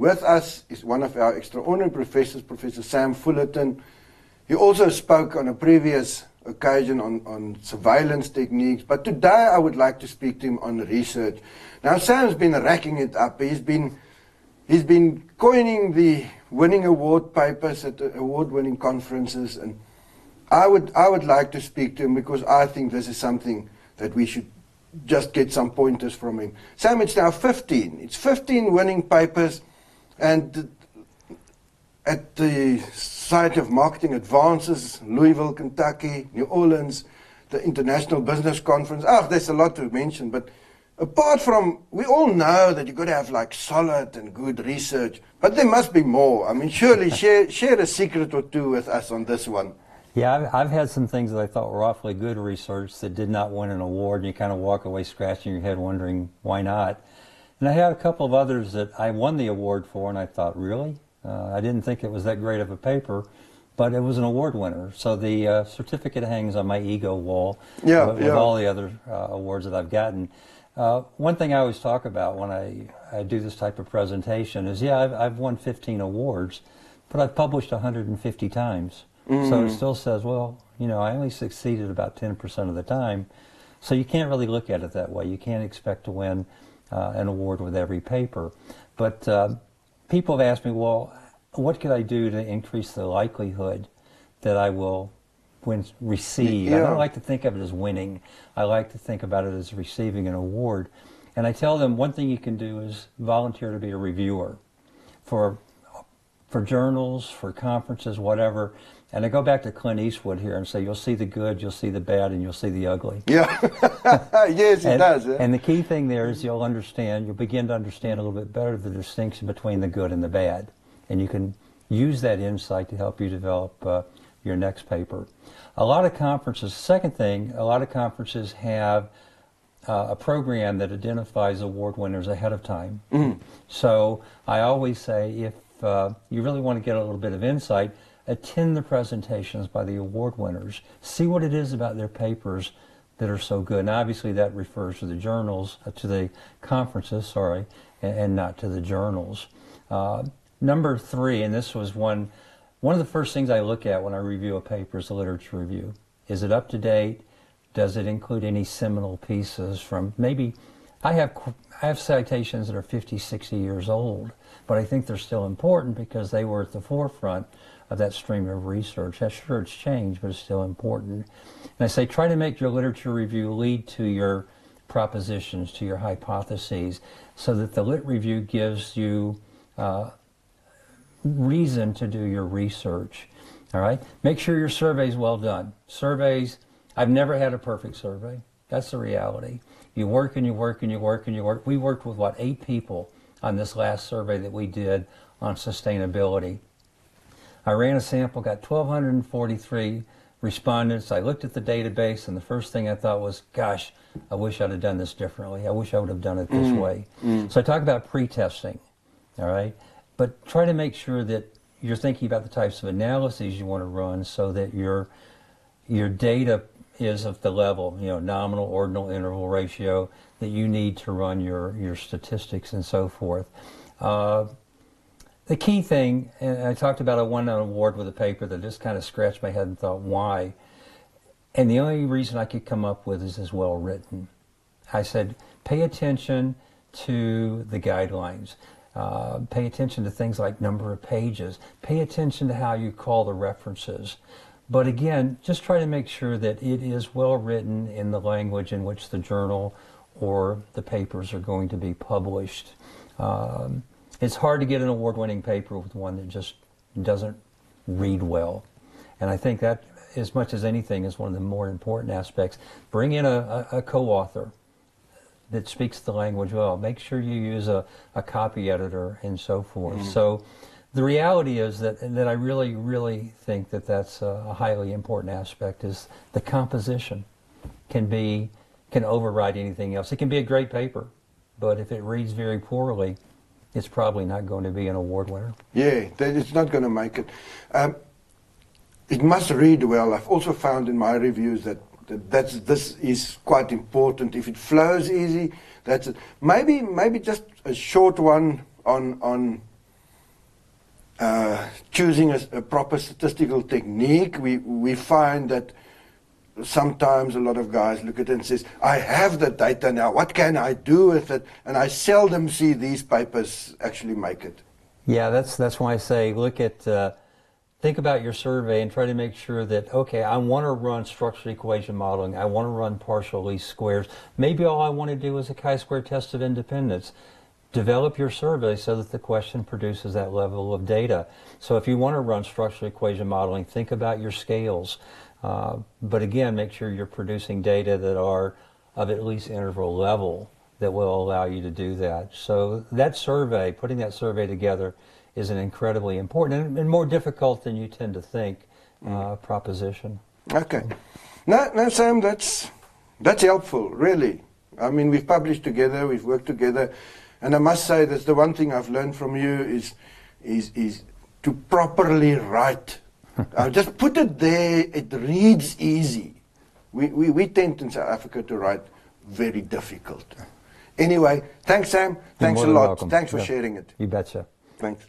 With us is one of our extraordinary professors, Professor Sam Fullerton. He also spoke on a previous occasion on surveillance techniques, but today I would like to speak to him on research. Now, Sam's been racking it up. He's been coining the winning award papers at award-winning conferences, and I would like to speak to him because I think this is something that we should just get some pointers from him. Sam, it's now 15. It's 15 winning papers, and at the site of Marketing Advances, Louisville, Kentucky, New Orleans, the International Business Conference. There's a lot to mention, but apart from, we all know that you've got to have like solid and good research, but there must be more. I mean, surely share a secret or two with us on this one. Yeah, I've had some things that I thought were awfully good research that did not win an award, and you kind of walk away scratching your head wondering why not. And I had a couple of others that I won the award for, and I thought, really? I didn't think it was that great of a paper, but it was an award winner. So the certificate hangs on my ego wall with all the other awards that I've gotten. One thing I always talk about when I do this type of presentation is, I've won 15 awards, but I've published 150 times. So it still says, well, I only succeeded about 10% of the time. So you can't really look at it that way. You can't expect to win an award with every paper. But people have asked me, well, what could I do to increase the likelihood that I will receive? I don't like to think of it as winning. I like to think about it as receiving an award. And I tell them one thing you can do is volunteer to be a reviewer for journals, for conferences, whatever. And I go back to Clint Eastwood here and say, you'll see the good, you'll see the bad, and you'll see the ugly. Yeah, yes, it does. Yeah? And the key thing there is you'll begin to understand a little bit better the distinction between the good and the bad. And you can use that insight to help you develop your next paper. A lot of conferences have a program that identifies award winners ahead of time. So I always say, if you really want to get a little bit of insight, attend the presentations by the award winners. See what it is about their papers that are so good. And obviously that refers to the journals, to the conferences, and not to the journals. Number 3, and this was one of the first things I look at when I review a paper is the literature review. Is it up to date? Does it include any seminal pieces from maybe, I have citations that are 50, 60 years old, but I think they're still important because they were at the forefront of that stream of research. Sure, it's changed, but it's still important. And I say try to make your literature review lead to your propositions, to your hypotheses, so that the lit review gives you reason to do your research. All right? Make sure your survey's well done. Surveys, I've never had a perfect survey. That's the reality. You work and you work and you work and you work. We worked with, 8 people on this last survey that we did on sustainability. I ran a sample, got 1,243 respondents. I looked at the database, and the first thing I thought was, gosh, I wish I'd have done this differently. I wish I would have done it this way. So I talk about pre-testing, all right? But try to make sure that you're thinking about the types of analyses you want to run so that your data is of the level, nominal, ordinal, interval ratio that you need to run your statistics and so forth. The key thing, and I talked about I won an award with a paper that just kind of scratched my head and thought, why? And the only reason I could come up with is it's well written. I said, pay attention to the guidelines. Pay attention to things like number of pages. Pay attention to how you call the references. But again, just try to make sure that it is well written in the language in which the journal or the papers are going to be published. It's hard to get an award-winning paper with one that just doesn't read well. And I think that, as much as anything, is one of the more important aspects. Bring in a co-author that speaks the language well. Make sure you use a copy editor and so forth. So the reality is that I really, really think that that's a highly important aspect, is the composition can override anything else. It can be a great paper, but if it reads very poorly, it's probably not going to be an award winner. Yeah, it's not going to make it. It must read well. I've also found in my reviews that this is quite important. If it flows easy, that's it. Maybe just a short one on choosing a proper statistical technique. We find that sometimes a lot of guys look at it and says, I have the data now, what can I do with it? And I seldom see these papers actually make it. Yeah, that's why I say think about your survey and try to make sure that, okay, I want to run structural equation modeling, I want to run partial least squares. Maybe all I want to do is a chi-square test of independence. Develop your survey so that the question produces that level of data. So if you want to run structural equation modeling, think about your scales. But again, make sure you're producing data that are of at least interval level that will allow you to do that. So that survey, putting that survey together, is an incredibly important and more difficult than you tend to think proposition. Okay. Now, Sam, that's helpful, really. I mean, we've published together, we've worked together, and I must say that's the one thing I've learned from you is to properly write. Just put it there, it reads easy. We tend in South Africa to write very difficult. Anyway, thanks, Sam. Thanks a lot. Welcome. Thanks for sharing it. You betcha. Thanks.